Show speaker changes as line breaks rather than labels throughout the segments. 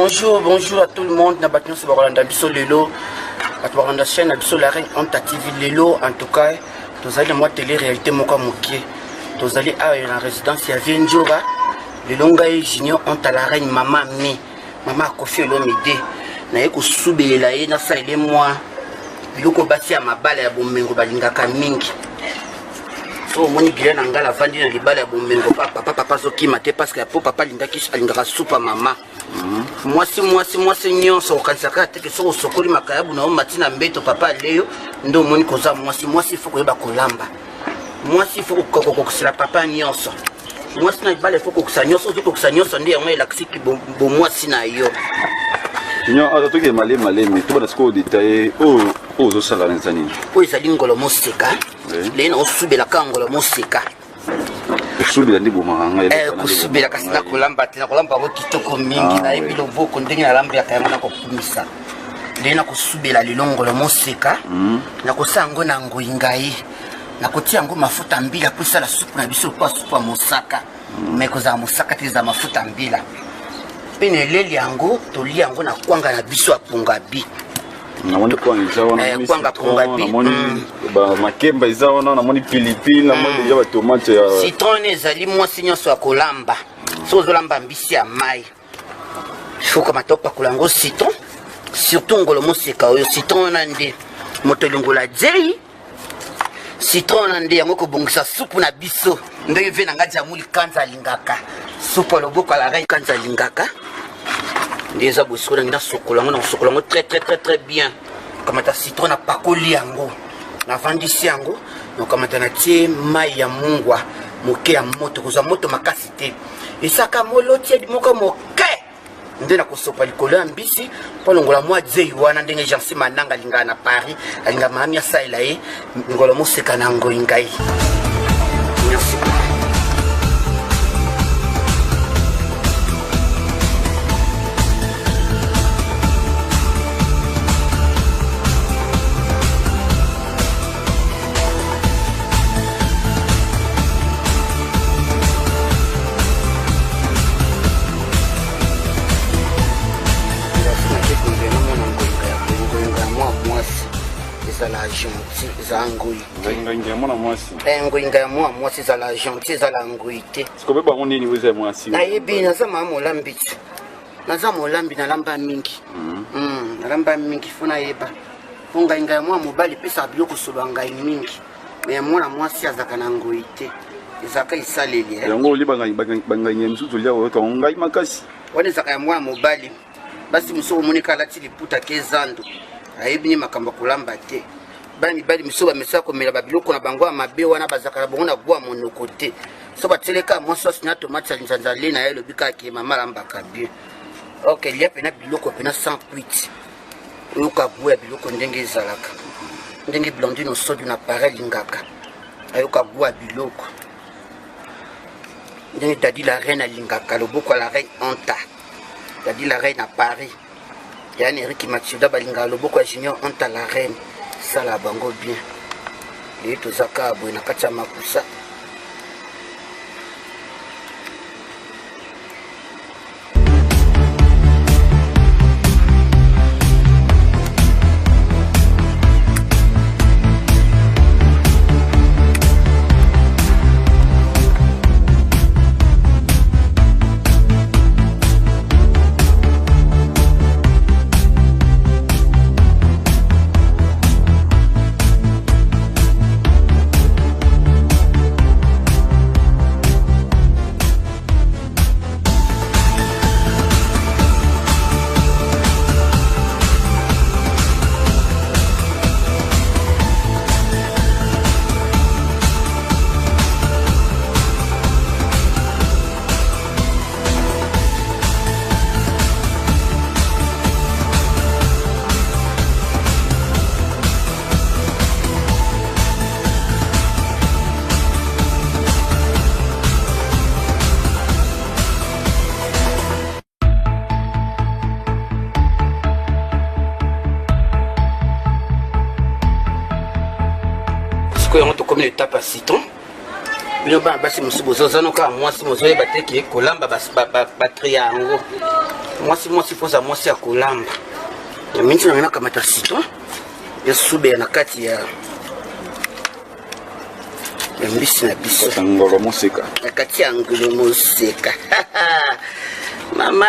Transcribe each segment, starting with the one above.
Bonjour à tout le monde. Na battu sur Rolanda Biso Lelo. À Rolanda chaîne à Biso la reine on TV Lelo en tout cas. Tous allez moi télé réalité moka moké. Tous allez à la résidence ya Vienjora. Le Ngai Junior on ta la reine maman mi. Maman Kofi lo m'aider. Na yeko subela ye na sa ile moi. Biloko bati ya mabala ya bomengo balingaka mingi. So moni bien na ngala vandi na libala ya bomengo papa zoki mate parce que papa lindaki alingaka soupa mama. Moi c'est nyonso okansaka te que so sokoli makayabu na matina mbeto papa leo ndo moni koza moi c'est faut koyeba kolamba. Moi c'est faut kokokosila papa nyonso. Moi c'est na libala faut kokosila nyonso ndi yango elaksiki bo moi sina yo.
Nyo atoke malé to bana sko détailler o zo sala nzani.
O ezali Ngolo Moseka. Le na osubela ka Ngolo Moseka.
Kusubila ndi bomanga
kusubila kasina kulamba tena kulamba ko kitoko mingi na ebilo boko ndenge na lamba ya kayama na kokumisa. Le na kusubela Ngolo Moseka. Na kosango na Ngai Ngai. Na kotia ngo mafuta mbila pesa la supu na biso kwa supu Mosaka. Meko za Mosaka te za mafuta mbila. Pene leli yango toli yango na kwanga na biso apungabi.
Na moni kwanga izaona
kwanga pungabi.
Na moni ba makemba izaona na moni pilipili na moni ya tomate ya
citron ezali moi sinyo so akolamba. So zolamba mbisi ya mai. Faut matopa kulango citron. Surtout Ngolo Moseka oyo citron na nde moto longola jei. Citron na nde yango ko bongisa supu na biso. Ndenge ve na ngaji ya muli kanza lingaka. Supu loboko la reine kanza lingaka. Ndeza bosura nda sokolango na sokolango très bien. Kamata citron na pakoli yango. Na vandisi yango, no kamata na tie mai ya mungwa, moke ya moto koza moto makasi te. Esaka moloti edi moko moke. Nde na kosopa likolo ya mbisi, po longola mwa zei wana ndenge jansi mananga lingana na Paris, alinga mami ya saila ye, Ngolo Moseka na Ngai Ngai. Merci. La gentille za ngoite
ngai mwana mwasi
ngai mwasi za la gentille za la ngoite
sikobe bango nini vous êtes mwasi
na yebi na za mama olambitsu na za molambi na lamba mingi na lamba mingi funa yeba ngai mwa mobali pesa biloko solo ngai mingi mais mwana mwasi azaka na ngoite ezaka isaleli
yango libanga bangai nyemsutu lia oto ngai makasi
wana ezaka ya mwana mobali basi musoko monika lati liputa kezando ayebi makambo kolamba te bani bali misoba mesa komela babiloko na bango mabe wana bazaka bango na bwa monoko te so bateleka mwa sauce na tomate nzanza le na ye lobika ke mama lambaka bien OK lia pena biloko pena sans cuite uka bua biloko ndenge ezalaka ndenge blondine au sodu na pareil lingaka ayoka bua biloko ndenge tadi la reine lingaka loboko la reine onta tadi la reine à Paris. Yani Eric Mathieuda balinga loboko ya Junior onta la reine sala bango bien. Et tout ça ka boina kacha makusa. On a comme l'étape à citron. bino bana basi mosusu bozozana kaka mwasi mozoyeba te ke kolamba batriango mwasi poza mwasi ya kolamba minti na ngana kamata citron ya sube na kati ya mbisi na biso
Ngolo Moseka
na kati ya Ngolo Moseka mama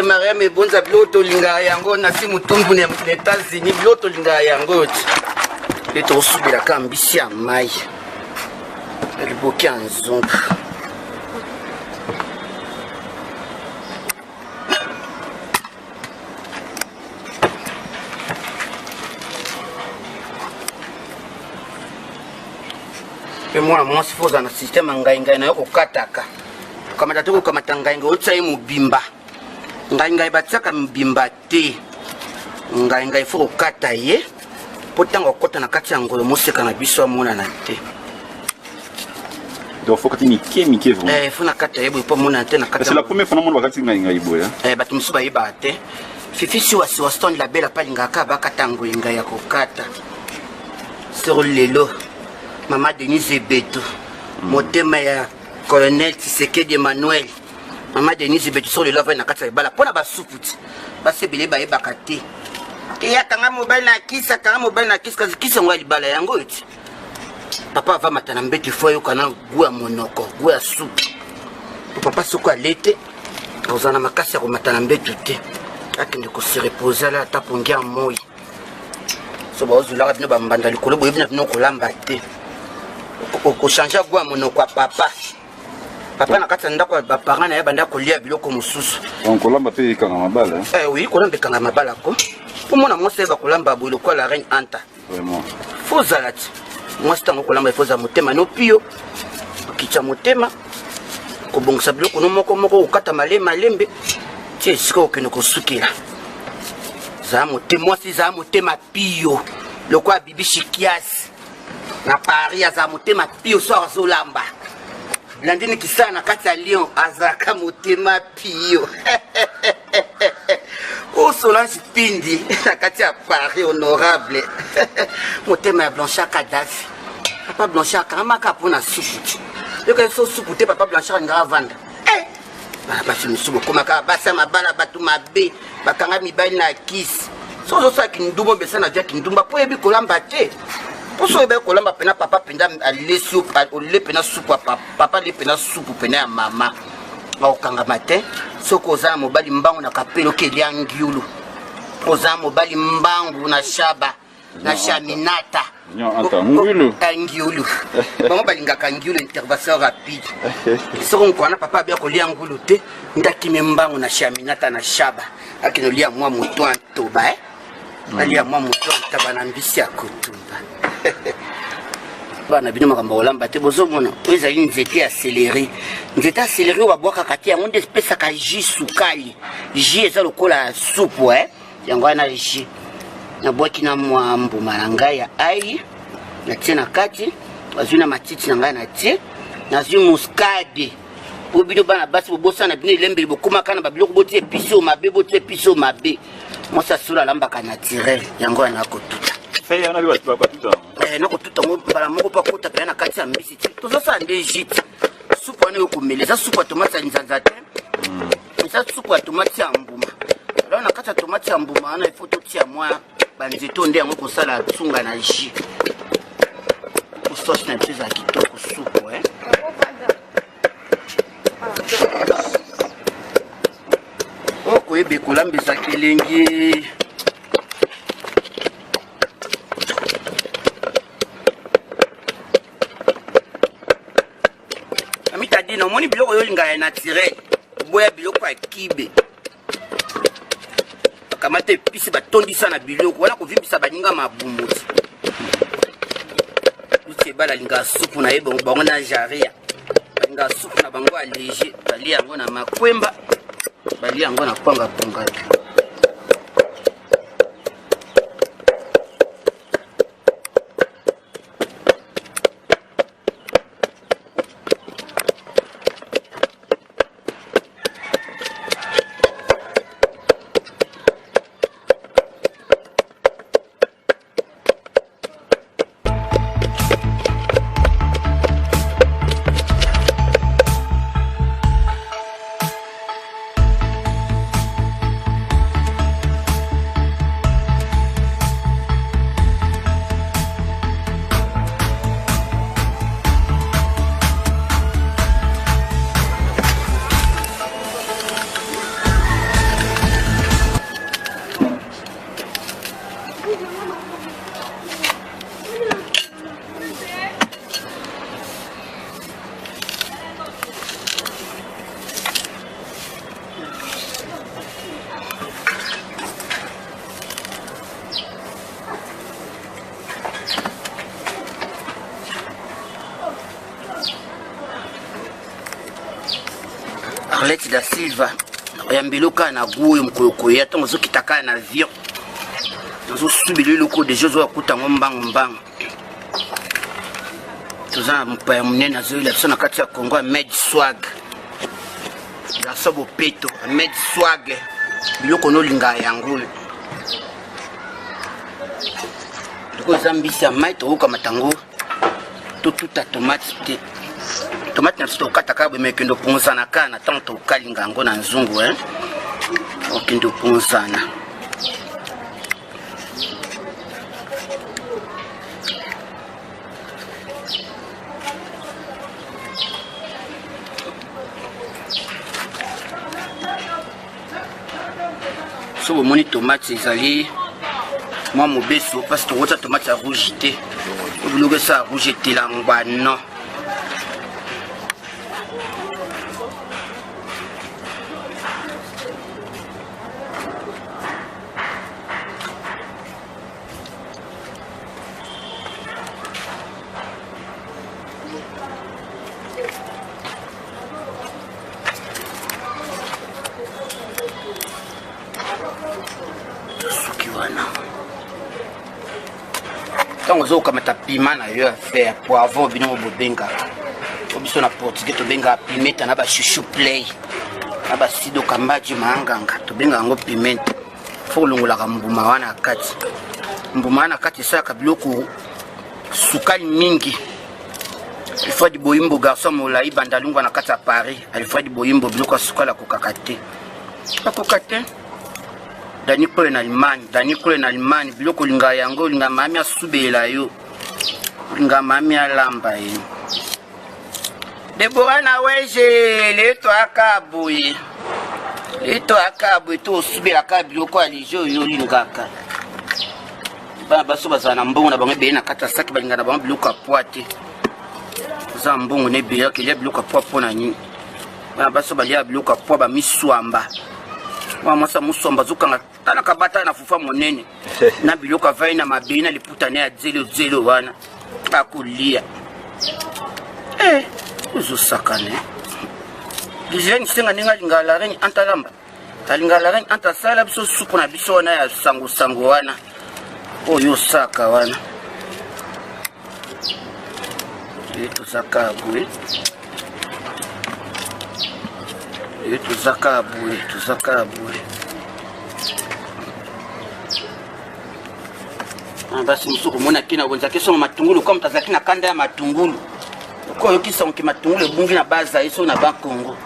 Mariam ebonza bilo tolinga yango na si mutumbu na États-Unis bilo tolinga yango le tosubira ka mbisi ya mai liboki ya nzungu pe mwana mwasi foza na systeme ngai ngai na yo kokataka kamata to kokamata ngai ngai otsa ye mobimba ngai ngai batiaka mobimba te ngai ngai fo kokata ye po ntango okota na kati ya Ngolo Moseka na biso amonana te
donc faut que tu mike vraiment
faut na kata ye boye po amonana te na kati.
C'est la première fois na bakati ngai ngai boya
bato mosusu bayeba te fifi si wasiwa stone la belle apalingaka bakata ngai ngai ya kokata sur lelo Mama Denise Beto, motema ya Colonel Tshisekedi Emmanuel. Mama Denise Beto sur le love na kata bala pona ba suputi. Ba sebele ba yebaka te. Ya kanga mobile na kisa kisa ngwa libala yango iti. Papa va matana mbeti fo yo kana gua monoko, gua soupe. Papa soko alete, ozana makasi ya ko matana mbetu te. Akende ko se reposer la tapongia moi. So ba ozula bino ba mbanda likolo boye bino ko lamba te. Ko changer gwa monoko papa na kati ndako ba parents na yeba ndako lia biloko mususu
on kolamba pe kanga mabala
oui kolamba kanga mabala ko pour mona mwasi ba kolamba boilo kwa la reine anta
vraiment
faut zalati mwasi tango kolamba faut za motema no pio kicha motema ko bongisa biloko no moko ukata malembe tie siko keno ko sukira za motema mwasi za motema pio lokwa bibi shikiasi na Paris za motema pio so azolamba landini kisana kati ya Lyon azaka motema pio o Solange Pindi na kati ya Paris honorable motema ya Blanchard Kadhafi papa Blanchard kama kapona supu yoka so supu te papa Blanchard ngara vanda basi misubo koma ka basa mabala batu mabe bakanga mibali na kisi so sa kindumo besana dia kindumba po ebi kolamba te. Poso ebe kolamba pena papa penda alesio ole pena soupe papa le pena soupe pena ya mama okanga matin soko za mobali mbangu na kapelo ke lia ngiulu oza mobali mbangu na shaba na shaminata
ngulu
ngiulu bango balingaka ngiulu intervention rapide soko nkwana papa bia kolia ngulu te ndaki mbangu na shaminata na shaba akino lia mwa moto antoba alia mwa moto antabana mbisi ya kutumba bana bino makambo olamba te bozomona oza nzete ya céleri wa boka kati yango nde pesa ka jus sukali jus eza lokola soupe yango ana jus na boki na mwa mbuma na ngai ya ai na tie na kati bazuna matiti na ngai na tie na zu muscade po bino bana basi bobosana bino lembe bokoma kana babiloko botie episo mabe mosa sula lambaka naturel yango ana kotuta
fait yana biwa tuta
nako tuta ngo bala moko pa kota pe na kati ya mbisi ti tozo sa nde jiti supu wana yokumele za supu ya tomate ya nzanza te eza supu ya tomate ya mbuma alors na kati ya tomate ya mbuma wana ifo totia mwa banzeto nde yango kosala tsunga na jus sauce na biso eza kitoko supu okoyeba ekolambisaka elengi na moni biloko yo linga ya naturel boya biloko ya kibe kamata episi batondisa na biloko wana kovimbisa baninga mabumuti uti ebala linga supu na ye bango na jaria balinga supu na bango alege balia yango na makwemba balia yango na panga Arlette da Silva yambiloka na guyo mkoyoko ya tonzo kitaka na avion tozo subili loko de jozo akuta ngombango toza mpaya munene zo ila sona kati ya Kongo Ahmed Swag ya sobo peto Ahmed Swag biloko no linga yango ko zambisi ya mai to matango to tuta tomate te tomate na sto kata kabwe mekendo ponzana kana tanto kalinga ngo na nzungu okendo ponzana so moni tomate ezali moi mobeso parce que wota tomate ya rouge te obuloge sa rouge te la ngwana Quand on a un piment à faire, poivron, bino bobenga. On a portugais to benga pimenta na ba chouchou play. Na ba sido kambaji maanganga to benga ngo pimenta. Faut longola mbuma wana kati. Mbuma wana kati saka biloko sukali mingi. Il faut du boyimbo garçon molai bandalunga na kati à Paris. Il faut du boyimbo biloko sukala kokakate. Kokakate. Dani kule na Allemagne biloko linga yango linga mami asubela yo linga mami alamba yo Deborah na weje leto akabuye to subela ka biloko alijo yo lingaka baba so bazana mbongo na bango be na kata saki balinga na bango biloko apoate za mbongo ne be yake le biloko apopo na nyi baba so balia biloko apoa ba miswamba mama sa musomba zukanga tana kabata na fufa monene na biloko avai na mabina liputa ne zelo wana akulia uzo sakane gizeni senga ninga lingala reni antalamba talingala reni antasala biso supu na biso na ya sango wana oyo saka wana eto saka bwe tuzakabwe basi msuko mona kina wenza keso matungulu kama tazaki na kanda ya matungulu ko yokisa onki matungulu bungi na baza iso na ba Kongo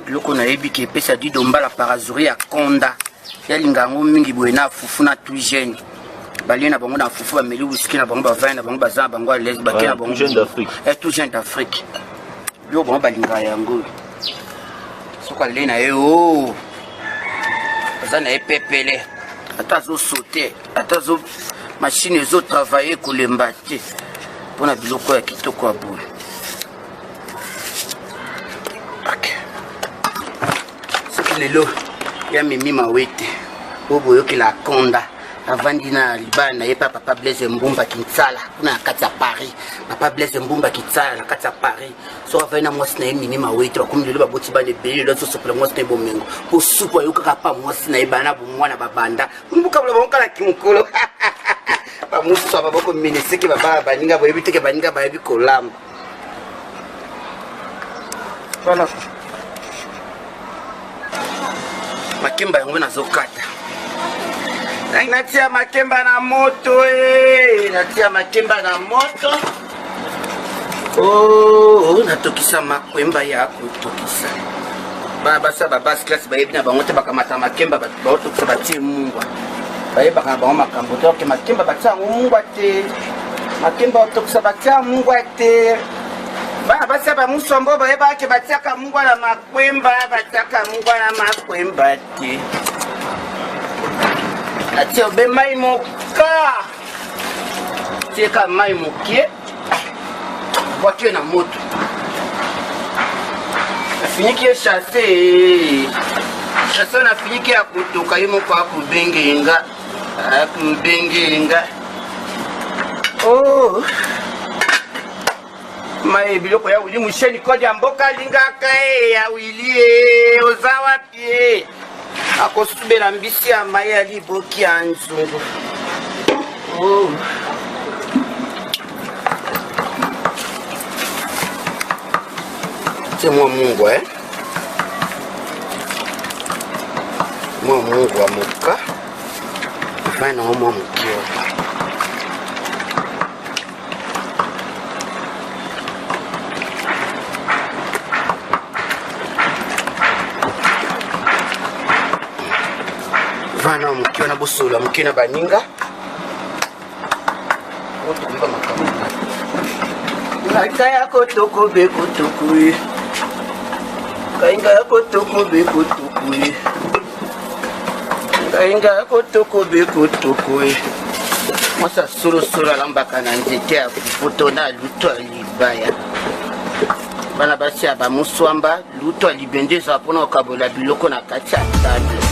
loko na yebi ke pesa di dombala parazuri ya konda ya lingango mingi bwena fufuna tujeni balina bango na fufu ba meli whisky na bango ba vin na bango ba za bango les ba kena bango
jeune d'Afrique
tout jeune d'Afrique yo bango balinga yango soka lena yo bazana epepele atazo sauter atazo machine zo travailler kolemba te pona biloko ya kitoko abule okay soki lelo ya mimi mawete bobo yoki la konda avandi na libana ye papa Blaise Mbumba Kinsala kuna kati ya Paris papa Blaise Mbumba Kinsala kati ya Paris so avai na mwasi na ye mimi mawete bakomi lelo baboti bane bele lo so sopela mwasi na ye bomengo po supu ayoka kapa mwasi na ye bana bomwana babanda mbuka bula bonka na kimukolo ba musu ba boko minisiki baba baninga boyebi teke baninga bayebi kolamba voilà makemba yango nazokata natia makemba na moto natia makemba na moto natokisa makwemba ya kutokisa baba sa baba class bayebi na bango te bakamata makemba batokisa batie mungwa bayeba kana bango makambo to ke makemba batia mungwa te makemba otokisa batia mungwa te baba sa ba musombo bayeba ke batia ka mungwa na makwemba bataka mungwa na makwemba te atia be mai moka tika mai mokie voiture na moto afiniki chasse na finiki ya kutoka yimo kwa kubengenga Maye biloko ya wili musheni kodi ya mboka lingaka ya wili oza wapi akosubela mbisi ya maye ya liboki ya nzungu. Oh. C'est moi Mungu moi Mungu wa muka fana moi mukio fana mukio na busula mukina baninga otumba makamu Kaya kotoko be kotokui. Kaya kotoko be kotokui. Kaya kotoko be kotokui. Masa sura lambaka na nzete ya kupoto na luto alibaya. Bana basi aba muswamba luto alibendeza pona okabola biloko na kati ya table.